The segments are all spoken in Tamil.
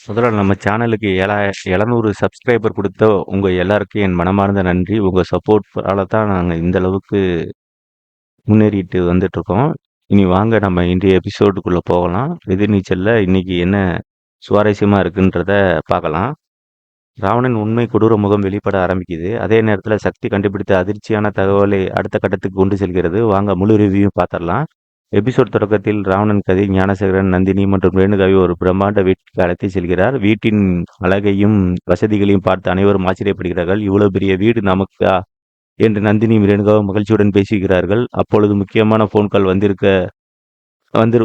முதல்ல நம்ம சேனலுக்கு 700 சப்ஸ்கிரைபர் குடுத்த உங்க எல்லாருக்கும் என் மனமார்ந்த நன்றி. உங்க சப்போர்ட்டால தான் நாங்க இந்த அளவுக்கு முன்னேறிட்டு வந்துட்டுருக்கோம். இனி வாங்க நம்ம இன்றைய எபிசோடுக்குள்ள போகலாம். எதிர்நீச்சல்ல இன்னைக்கு என்ன சுவாரஸ்யமா இருக்குன்றத பார்க்கலாம். ராவணன் உண்மை கொடூர முகம் வெளிப்பட ஆரம்பிக்குது. அதே நேரத்துல சக்தி கண்டுபிடித்த அதிர்ச்சியான தகவலை அடுத்த கட்டத்துக்கு கொண்டு செல்கிறது. வாங்க முழு ரிவ்யூவும் பார்த்துடலாம். எபிசோட் தொடக்கத்தில் ராவணன் கதை ஞானசேகரன், நந்தினி மற்றும் ரேணுகாவை ஒரு பிரம்மாண்ட வீட்டுக்கு அழைத்து செல்கிறார். வீட்டின் அழகையும் வசதிகளையும் பார்த்து அனைவரும் ஆச்சரியப்படுகிறார்கள். இவ்வளவு பெரிய வீடு நமக்கா என்று நந்தினியும் ரேணுகாவும் மகிழ்ச்சியுடன் பேசுகிறார்கள். அப்பொழுது முக்கியமான போன் கால்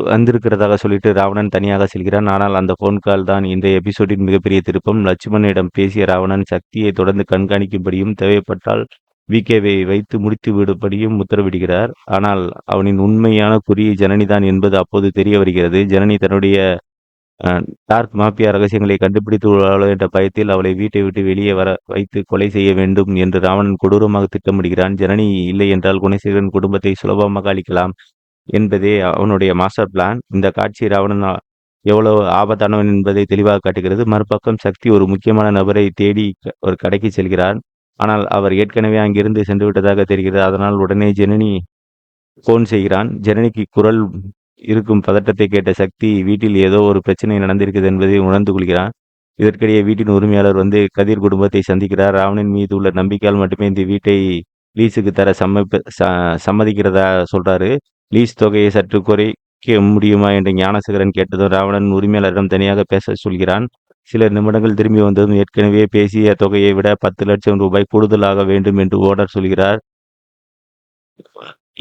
வந்திருக்கிறதாக சொல்லிட்டு ராவணன் தனியாக செல்கிறான். ஆனால் அந்த போன் கால் தான் இன்றைய எபிசோடின் மிகப்பெரிய திருப்பம். லட்சுமணனிடம் பேசிய ராவணன் சக்தியை தொடர்ந்து கண்காணிக்கும்படியும் தேவைப்பட்டால் விகேவை வைத்து முடித்து விடும்படியும் உத்தரவிடுகிறார். ஆனால் அவனின் உண்மையான குறி ஜனனிதான் என்பது அப்போது தெரிய வருகிறது. ஜனனி தன்னுடைய டார்க் மாபியா ரகசியங்களை கண்டுபிடித்து விடுவாளோ என்ற பயத்தில் அவளை வீட்டை விட்டு வெளியே வர வைத்து கொலை செய்ய வேண்டும் என்று ராவணன் கொடூரமாக திட்டமிடுகிறான். ஜனனி இல்லை என்றால் குணசேகரன் குடும்பத்தை சுலபமாக அழிக்கலாம் என்பதே அவனுடைய மாஸ்டர் பிளான். இந்த காட்சி ராவணன் எவ்வளவு ஆபத்தானவன் என்பதை தெளிவாக காட்டுகிறது. மறுபக்கம் சக்தி ஒரு முக்கியமான நபரை தேடி ஒரு கடைக்கு செல்கிறார். ஆனால் அவர் ஏற்கனவே அங்கிருந்து சென்று விட்டதாக தெரிகிறது. அதனால் உடனே ஜனனி போன் செய்கிறான். ஜனனிக்கு குரல் இருக்கும் பதட்டத்தை கேட்ட சக்தி வீட்டில் ஏதோ ஒரு பிரச்சனை நடந்திருக்கிறது என்பதை உணர்ந்து கொள்கிறான். இதற்கிடையே வீட்டின் உரிமையாளர் வந்து கதிர் குடும்பத்தை சந்திக்கிறார். ராவணன் மீது உள்ள நம்பிக்கையால் மட்டுமே இந்த வீட்டை லீஸுக்கு தர சம்மதிக்கிறதா சொல்றாரு. லீஸ் தொகையை சற்று குறைக்க முடியுமா என்று ஞானசேகரன் கேட்டதும் ராவணன் உரிமையாளரிடம் தனியாக பேச சொல்கிறான். சில நிமிடங்கள் திரும்பி வந்ததும் ஏற்கனவே பேசிய தொகையை விட 10 லட்சம் ரூபாய் கூடுதலாக வேண்டும் என்று ஓனர் சொல்கிறார்.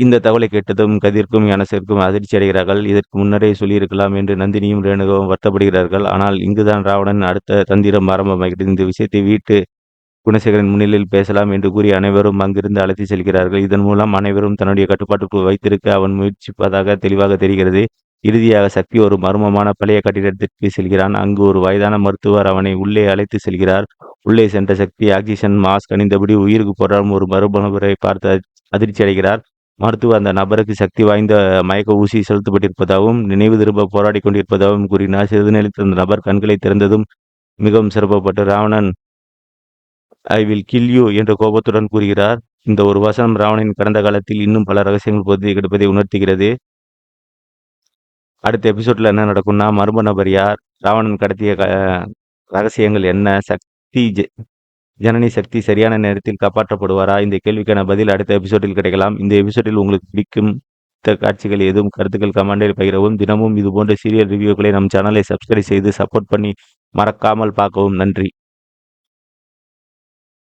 இந்த தகவலை கேட்டதும் கதிர்க்கும் ஞானசேகருக்கும் அதிர்ச்சி அடைகிறார்கள். இதற்கு முன்னரே சொல்லியிருக்கலாம் என்று நந்தினியும் ரேணுகாவும் வருத்தப்படுகிறார்கள். ஆனால் இங்குதான் ராவணன் அடுத்த தந்திரம் ஆரம்பமாகிறது. இந்த விஷயத்தை வீட்டு குணசேகரன் முன்னிலையில் பேசலாம் என்று கூறி அனைவரும் அங்கிருந்து அழைத்து செல்கிறார்கள். இதன் மூலம் அனைவரும் தன்னுடைய கட்டுப்பாட்டுக்குள் வைத்திருக்க அவன் முயற்சிப்பதாக தெளிவாக தெரிகிறது. இறுதியாக சக்தி ஒரு மர்மமான பழைய கட்டிடத்திற்கு செல்கிறான். அங்கு ஒரு வயதான மருத்துவர் அவனை உள்ளே அழைத்து செல்கிறார். உள்ளே சென்ற சக்தி ஆக்சிஜன் மாஸ்க் அணிந்தபடி உயிருக்கு போராடும் ஒரு மர்ம நபரை பார்த்து அதிர்ச்சி அடைகிறார். மருத்துவர் அந்த நபருக்கு சக்தி வாய்ந்த மயக்க ஊசி செலுத்தப்பட்டிருப்பதாகவும் நினைவு திரும்ப போராடி கொண்டிருப்பதாகவும் கூறினார். சிறிது நேரத்தில் அந்த நபர் கண்களை திறந்ததும் மிகவும் சிறப்பப்பட்டு Ravanan I will kill you என்ற கோபத்துடன் கூறுகிறார். இந்த ஒரு வசனம் ராவணனின் கடந்த காலத்தில் இன்னும் பல ரகசியங்கள் பொருத்தி கிடப்பதை உணர்த்துகிறது. அடுத்த எபிசோட்ல என்ன நடக்கும்னா, மர்ம நபர் யார், ராவணன் கடத்திய ரகசியங்கள் என்ன, ஜனனி சக்தி சரியான நேரத்தில் காப்பாற்றப்படுவாரா? இந்த கேள்விக்கான பதில் அடுத்த எபிசோடில் கிடைக்கலாம். இந்த எபிசோடில் உங்களுக்கு பிடிக்கும் காட்சிகள் எதுவும் கருத்துக்கள் கமெண்டில் பகிரவும். தினமும் இது போன்ற சீரியல் ரிவ்யூக்களை நம் சேனலை சப்ஸ்கிரைப் செய்து சப்போர்ட் பண்ணி மறக்காமல் பார்க்கவும். நன்றி.